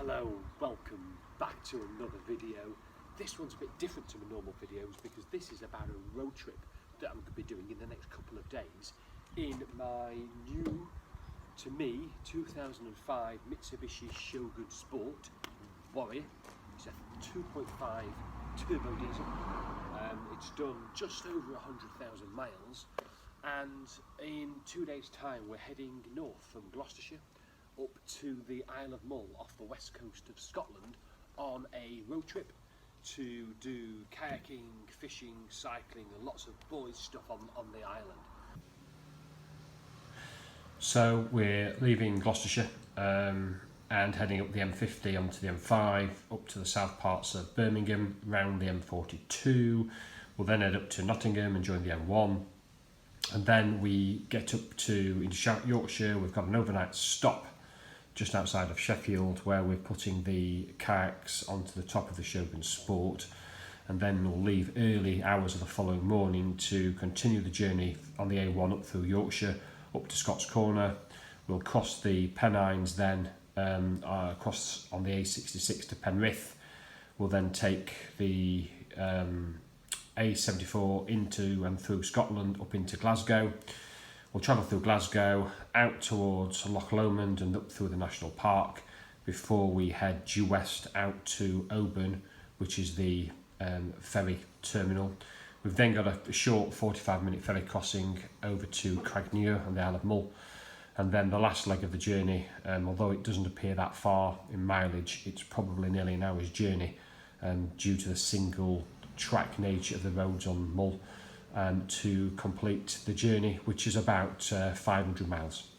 Hello, welcome back to another video. This one's a bit different to my normal videos because this is about a road trip that I'm going to be doing in the next couple of days in my new, to me, 2005 Mitsubishi Shogun Sport Warrior. It's a 2.5 turbo diesel. It's done just over 100,000 miles, and in 2 days' time we're heading north from Gloucestershire up to the Isle of Mull off the west coast of Scotland on a road trip to do kayaking, fishing, cycling and lots of boys stuff on the island. So we're leaving Gloucestershire and heading up the M50 onto the M5 up to the south parts of Birmingham, round the M42. We'll then head up to Nottingham and join the M1, and then we get up to into Yorkshire. We've got an overnight stop just outside of Sheffield where we're putting the kayaks onto the top of the Shogun Sport, and then we'll leave early hours of the following morning to continue the journey on the A1 up through Yorkshire up to Scott's Corner. We'll cross the Pennines then, across on the A66 to Penrith. We'll then take the A74 into and through Scotland up into Glasgow. We'll travel through Glasgow, out towards Loch Lomond and up through the National Park before we head due west out to Oban, which is the ferry terminal. We've then got a short 45-minute ferry crossing over to Craignier on the Isle of Mull. And then the last leg of the journey, although it doesn't appear that far in mileage, it's probably nearly an hour's journey due to the single track nature of the roads on Mull, to complete the journey, which is about 500 miles.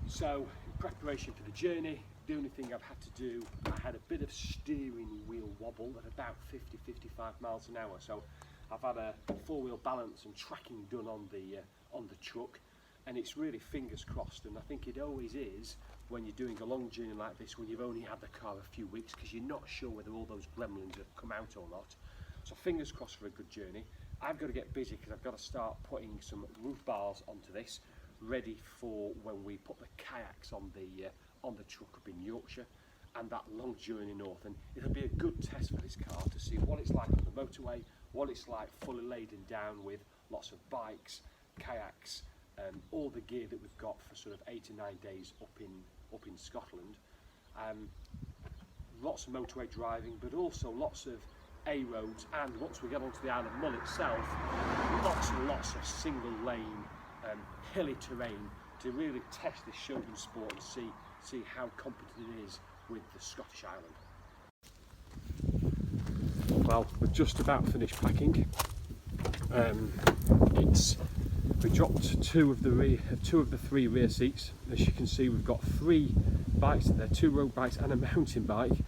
So in preparation for the journey, the only thing I've had to do, I had a bit of steering wheel wobble at about 50-55 miles an hour. So I've had a four-wheel balance and tracking done on the truck, and it's really fingers crossed. And I think it always is when you're doing a long journey like this, when you've only had the car a few weeks, because you're not sure whether all those gremlins have come out or not. So fingers crossed for a good journey. I've got to get busy because I've got to start putting some roof bars onto this, ready for when we put the kayaks on the truck up in Yorkshire and that long journey north. And it'll be a good test for this car to see what it's like on the motorway, what it's like fully laden down with lots of bikes, kayaks, all the gear that we've got for sort of 8 to 9 days up in Scotland. Lots of motorway driving, but also lots of A roads, and once we get onto the Isle of Mull itself, lots and lots of single lane hilly terrain to really test this Shogun Sport and see how competent it is with the Scottish Island. Well, we're just about finished packing. We dropped two of the three rear seats. As you can see, we've got 3 bikes in there, 2 road bikes and a mountain bike.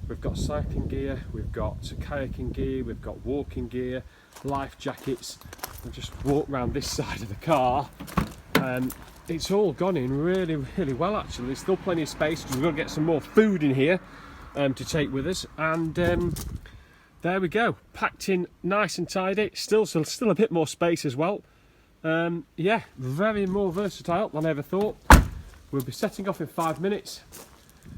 We've got cycling gear, we've got kayaking gear, we've got walking gear, life jackets. We've just walked around this side of the car. It's all gone in really, really well actually. There's still plenty of space because we've got to get some more food in here to take with us. And there we go, packed in nice and tidy. Still a bit more space as well. Yeah, very more versatile than I ever thought. We'll be setting off in 5 minutes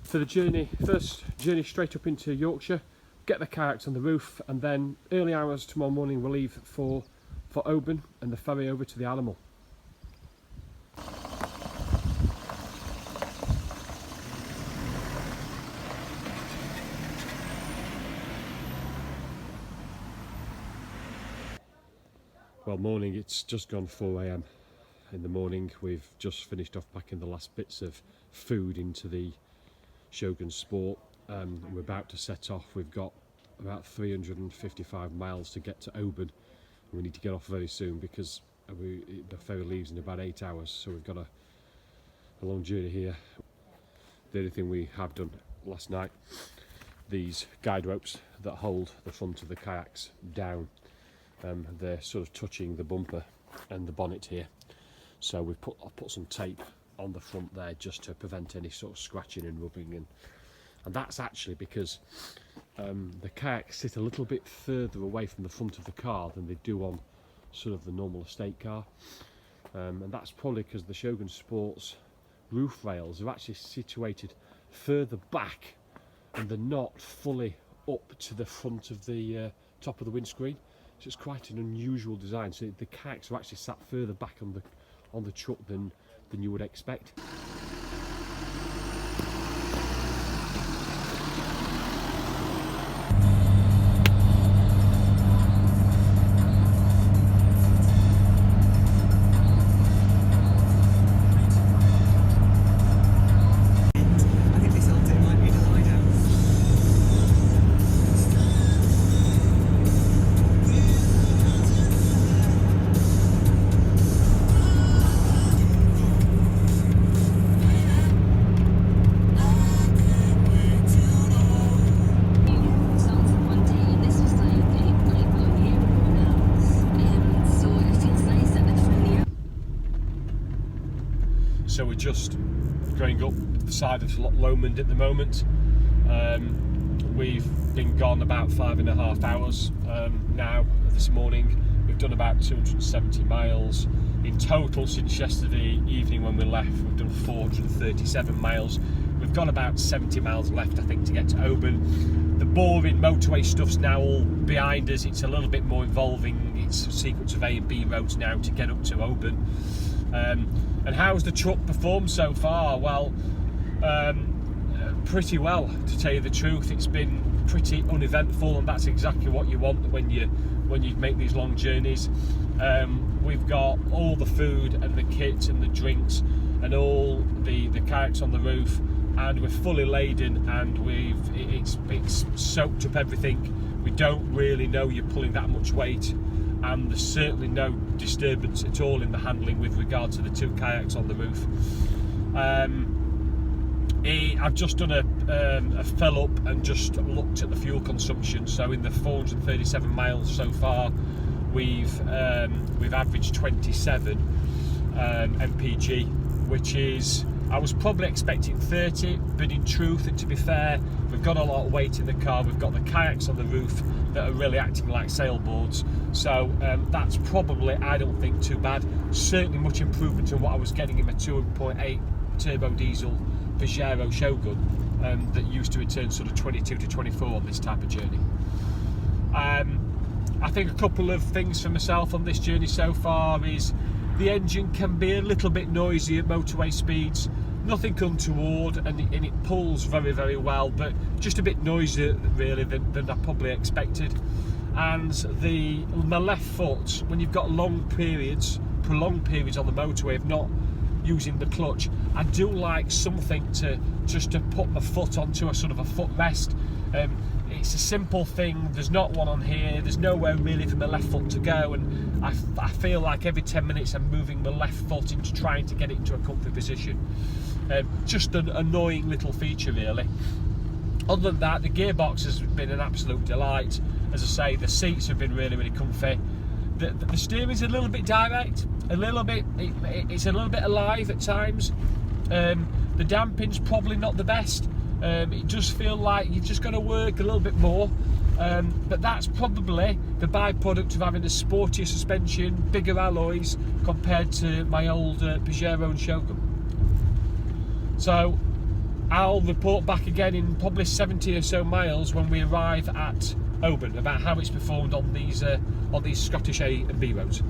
for the journey, first journey straight up into Yorkshire, get the kayaks on the roof, and then early hours tomorrow morning we'll leave for Oban and the ferry over to the Isle of Mull. Well, morning, it's just gone 4 AM in the morning. We've just finished off packing the last bits of food into the Shogun Sport. We're about to set off. We've got about 355 miles to get to Oban. We need to get off very soon because the ferry leaves in about 8 hours, so we've got a long journey here. The only thing we have done last night, these guide ropes that hold the front of the kayaks down, they're sort of touching the bumper and the bonnet here, so I've put some tape on the front there just to prevent any sort of scratching and rubbing, and that's actually because the kayaks sit a little bit further away from the front of the car than they do on sort of the normal estate car, and that's probably because the Shogun Sport's roof rails are actually situated further back and they're not fully up to the front of the top of the windscreen. So it's quite an unusual design. So the kayaks are actually sat further back on the truck than you would expect. So we're just going up the side of Lomond at the moment. We've been gone about 5.5 hours now this morning. We've done about 270 miles. In total since yesterday evening when we left, we've done 437 miles. We've got about 70 miles left, I think, to get to Oban. The boring motorway stuff's now all behind us. It's a little bit more involving. It's a sequence of A and B roads now to get up to Oban. And how's the truck performed so far? Well, pretty well, to tell you the truth. It's been pretty uneventful, and that's exactly what you want when you make these long journeys. We've got all the food and the kit and the drinks and all the kayaks on the roof, and we're fully laden, and it's soaked up everything. We don't really know you're pulling that much weight, and there's certainly no disturbance at all in the handling with regard to the 2 kayaks on the roof. I've just done a fill up and just looked at the fuel consumption. So in the 437 miles so far, we've averaged 27 mpg, which is, I was probably expecting 30, but in truth, and to be fair, we've got a lot of weight in the car. We've got the kayaks on the roof that are really acting like sailboards, so that's probably, I don't think, too bad. Certainly much improvement in what I was getting in my 2.8 turbo diesel Pajero Shogun that used to return sort of 22 to 24 on this type of journey. I think a couple of things for myself on this journey so far is the engine can be a little bit noisy at motorway speeds. Nothing untoward, and it pulls very, very well, but just a bit noisier really than I probably expected. And my left foot, when you've got prolonged periods on the motorway of not using the clutch, I do like something to put my foot onto, a sort of a footrest. It's a simple thing. There's not one on here. There's nowhere really for my left foot to go, and I feel like every 10 minutes I'm moving my left foot into trying to get it into a comfy position. Just an annoying little feature really. Other than that, the gearbox has been an absolute delight. As I say, the seats have been really, really comfy. The steering's a little bit direct, it's a little bit alive at times. The damping's probably not the best. It does feel like you've just got to work a little bit more, but that's probably the byproduct of having a sportier suspension, bigger alloys compared to my old Pajero and Shogun. So I'll report back again in probably 70 or so miles when we arrive at Oban about how it's performed on these Scottish A and B roads.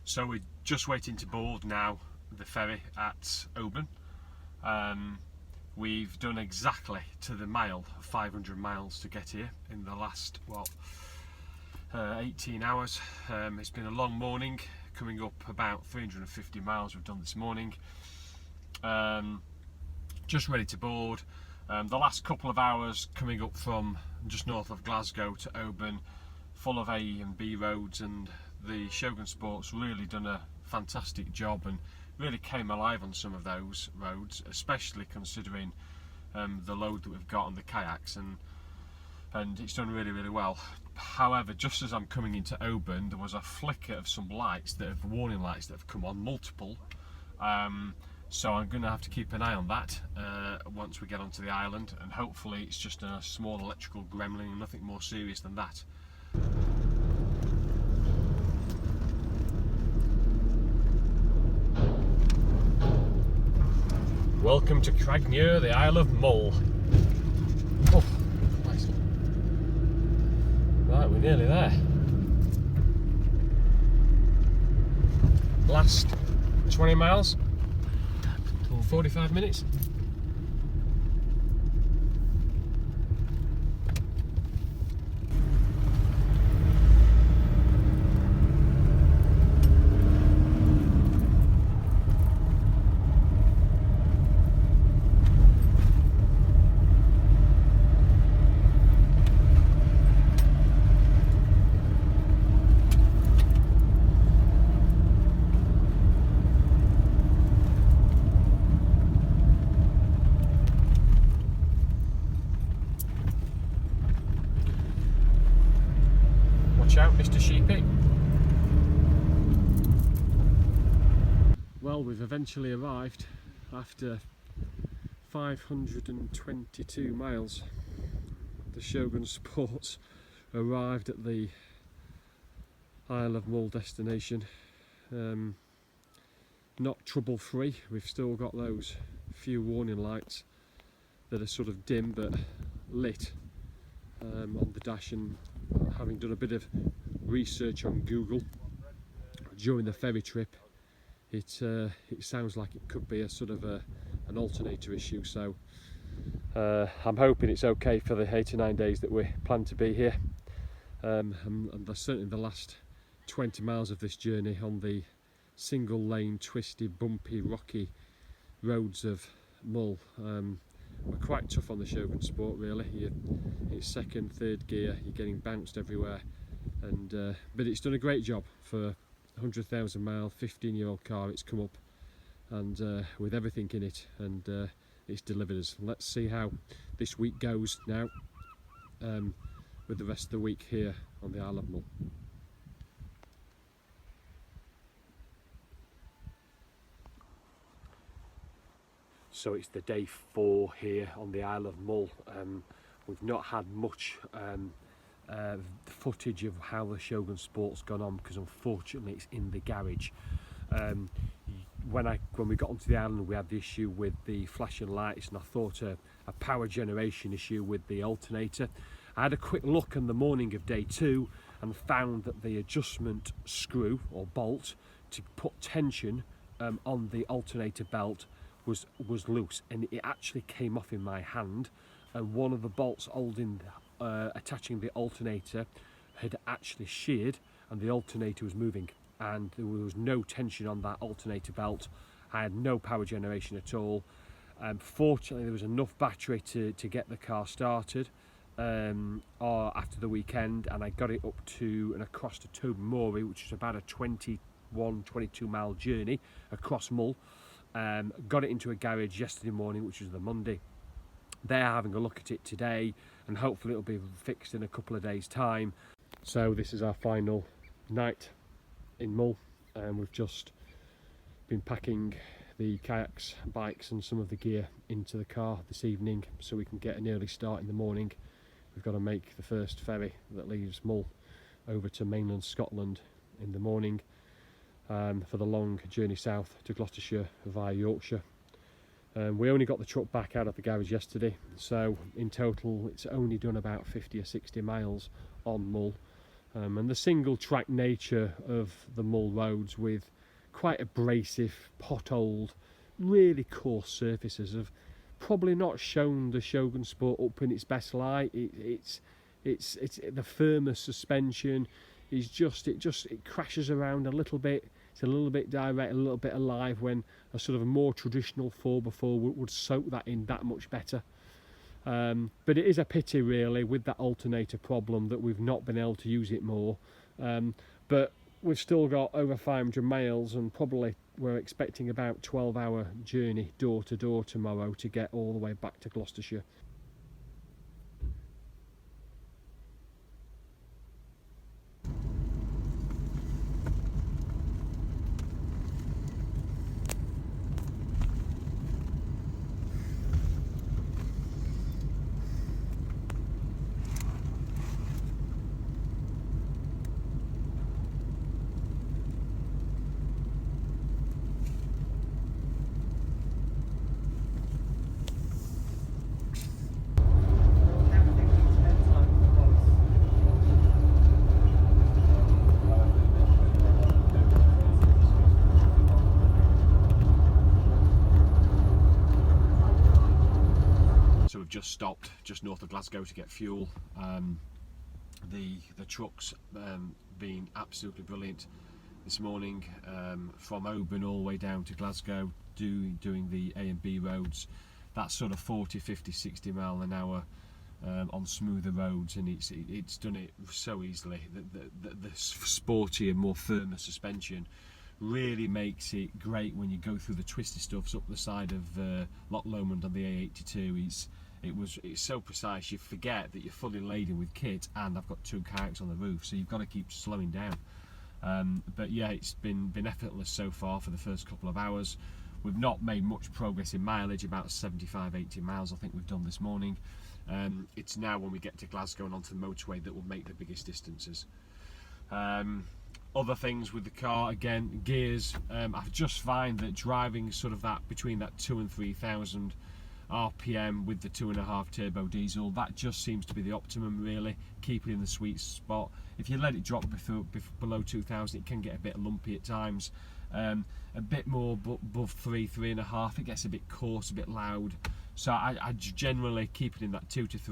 So we're just waiting to board now the ferry at Oban. We've done exactly to the mile 500 miles to get here in the last 18 hours. It's been a long morning, coming up about 350 miles we've done this morning. Just ready to board. The last couple of hours coming up from just north of Glasgow to Oban, full of A and B roads, and the Shogun Sport's really done a fantastic job and really came alive on some of those roads, especially considering the load that we've got on the kayaks, and it's done really, really well. However, just as I'm coming into Oban, there was a flicker of some lights warning lights that have come on, multiple. So I'm going to have to keep an eye on that once we get onto the island, and hopefully it's just a small electrical gremlin, nothing more serious than that. Welcome to Craignear, the Isle of Mull. Oh, nice. Right, we're nearly there. Last 20 miles, 45 minutes. Watch out, Mr. Sheepy. Well, we've eventually arrived after 522 miles. The Shogun Sport arrived at the Isle of Mull destination. Not trouble free. We've still got those few warning lights that are sort of dim but lit on the dash, and having done a bit of research on Google during the ferry trip, it sounds like it could be a sort of an alternator issue. So I'm hoping it's okay for the 8 or 9 days that we plan to be here, and certainly the last 20 miles of this journey on the single lane, twisty, bumpy, rocky roads of Mull. We're quite tough on the Shogun Sport, really. It's second, third gear, you're getting bounced everywhere, and but it's done a great job for a 100,000 mile, 15-year-old car. It's come up and with everything in it, and it's delivered us. Let's see how this week goes now, with the rest of the week here on the Isle of Mull. So it's the day 4 here on the Isle of Mull. We've not had much footage of how the Shogun Sport's gone on, because unfortunately it's in the garage. When we got onto the island, we had the issue with the flashing lights, and I thought a power generation issue with the alternator. I had a quick look in the morning of day 2 and found that the adjustment screw or bolt to put tension on the alternator belt was loose, and it actually came off in my hand, and one of the bolts holding attaching the alternator had actually sheared, and the alternator was moving, and there was no tension on that alternator belt. I had no power generation at all. Fortunately, there was enough battery to get the car started after the weekend, and I got it up to and across to Tobermory, which is about a 21-22 mile journey across Mull. Got it into a garage yesterday morning, which was the Monday. They're having a look at it today, and hopefully it'll be fixed in a couple of days' time. So this is our final night in Mull, and we've just been packing the kayaks, bikes and some of the gear into the car this evening so we can get an early start in the morning. We've got to make the first ferry that leaves Mull over to mainland Scotland in the morning, for the long journey south to Gloucestershire via Yorkshire. We only got the truck back out of the garage yesterday, so in total it's only done about 50 or 60 miles on Mull, and the single track nature of the Mull roads, with quite abrasive, potholed, really coarse surfaces, have probably not shown the Shogun Sport up in its best light. It's the firmer suspension is it crashes around a little bit. It's a little bit direct, a little bit alive, when a sort of a more traditional 4x4 would soak that in that much better. But it is a pity, really, with that alternator problem, that we've not been able to use it more. But we've still got over 500 miles, and probably we're expecting about 12-hour journey door to door tomorrow to get all the way back to Gloucestershire. So we've just stopped just north of Glasgow to get fuel. The truck's been absolutely brilliant this morning, from Oban all the way down to Glasgow, doing the A and B roads. That's sort of 40, 50, 60 mile an hour on smoother roads, and it's done it so easily. The sporty and more firmer suspension really makes it great when you go through the twisty stuffs up the side of Loch Lomond on the A82. It's so precise, you forget that you're fully laden with kit, and I've got 2 kayaks on the roof, so you've got to keep slowing down. But yeah, it's been effortless so far for the first couple of hours. We've not made much progress in mileage, about 75-80 miles I think we've done this morning. It's now when we get to Glasgow and onto the motorway that will make the biggest distances. Other things with the car, again, gears. I just find that driving sort of that between that 2,000 and 3,000 RPM with the 2.5 turbo diesel, that just seems to be the optimum, really. Keep it in the sweet spot. If you let it drop below 2,000, it can get a bit lumpy at times. A bit more above 3.5, it gets a bit coarse, a bit loud. So I generally keep it in that 2,000 to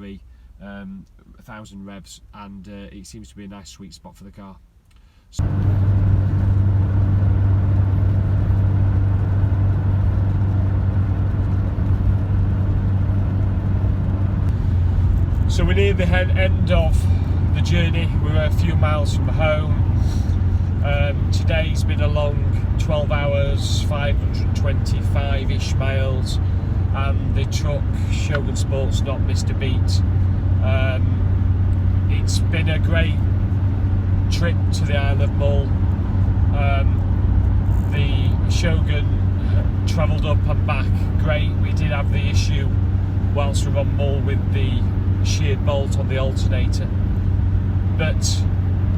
3,000 revs, and it seems to be a nice sweet spot for the car. So we're near the end of the journey. We're a few miles from home. Today's been a long 12 hours, 525-ish miles, and the truck, Shogun Sport's not missed a beat. It's been a great trip to the Isle of Mull. The Shogun travelled up and back great. We did have the issue whilst we were on Mull with the sheared bolt on the alternator, but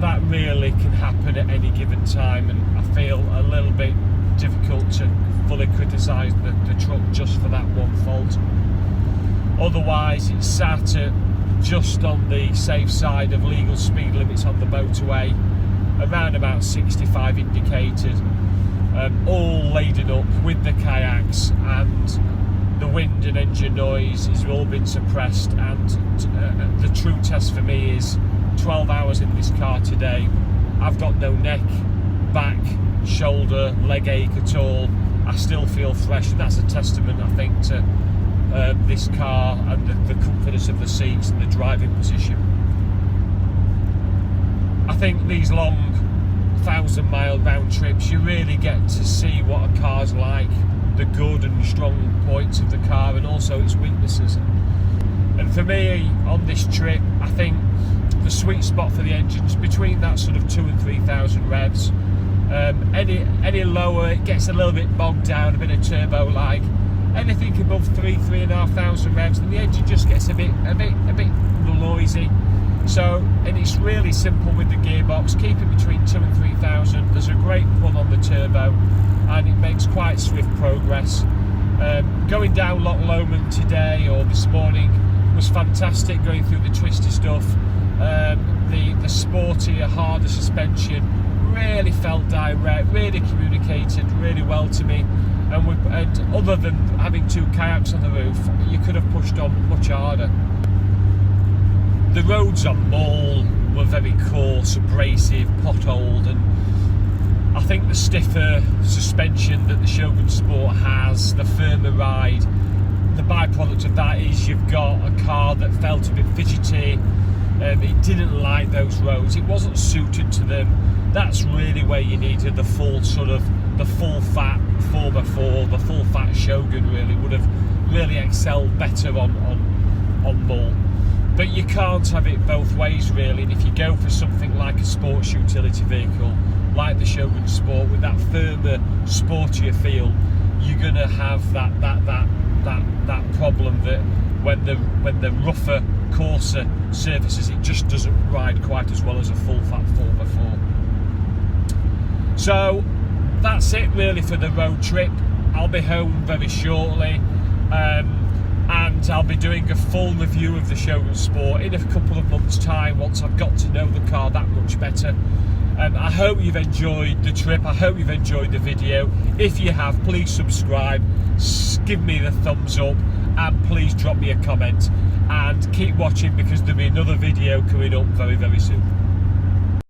that really can happen at any given time, and I feel a little bit difficult to fully criticise the truck just for that one fault. Otherwise, it's sat at just on the safe side of legal speed limits on the motorway, around about 65 indicated, all laden up with the kayaks, and the wind and engine noise has all been suppressed. And the true test for me is 12 hours in this car today. I've got no neck, back, shoulder, leg ache at all. I still feel fresh, and that's a testament, I think, to this car and the comfortness of the seats and the driving position. I think these long 1,000-mile round trips, you really get to see what a car's like, the good and strong points of the car, and also its weaknesses. And for me, on this trip, I think the sweet spot for the engines between that sort of 2,000 and 3,000 revs. Any lower, it gets a little bit bogged down, a bit of turbo lag. Anything above 3,500 revs, and the engine just gets a bit noisy. So, and it's really simple with the gearbox. Keep it between 2,000 and 3,000. There's a great pull on the turbo, and it makes quite swift progress. Going down Loch Lomond today or this morning was fantastic, going through the twisty stuff. The sportier, harder suspension really felt direct, really communicated really well to me. And other than having 2 kayaks on the roof, you could have pushed on much harder. The roads on Mull were very coarse, abrasive, potholed, and I think the stiffer suspension that the Shogun Sport has, the firmer ride, the byproduct of that is you've got a car that felt a bit fidgety. It didn't like those roads, it wasn't suited to them. that's really where you needed the full sort of the full fat 4x4, the full fat Shogun really would have really excelled better on Mull. But you can't have it both ways really, and if you go for something like a sports utility vehicle like the Shogun Sport with that firmer, sportier feel, you're gonna have that problem that when the rougher, coarser surfaces, it just doesn't ride quite as well as a full fat 4x4. So that's it really for the road trip. I'll be home very shortly. And I'll be doing a full review of the Shogun Sport in a couple of months' time once I've got to know the car that much better. I hope you've enjoyed the trip, I hope you've enjoyed the video. If you have, please subscribe, give me the thumbs up, and please drop me a comment, and keep watching because there'll be another video coming up very, very soon.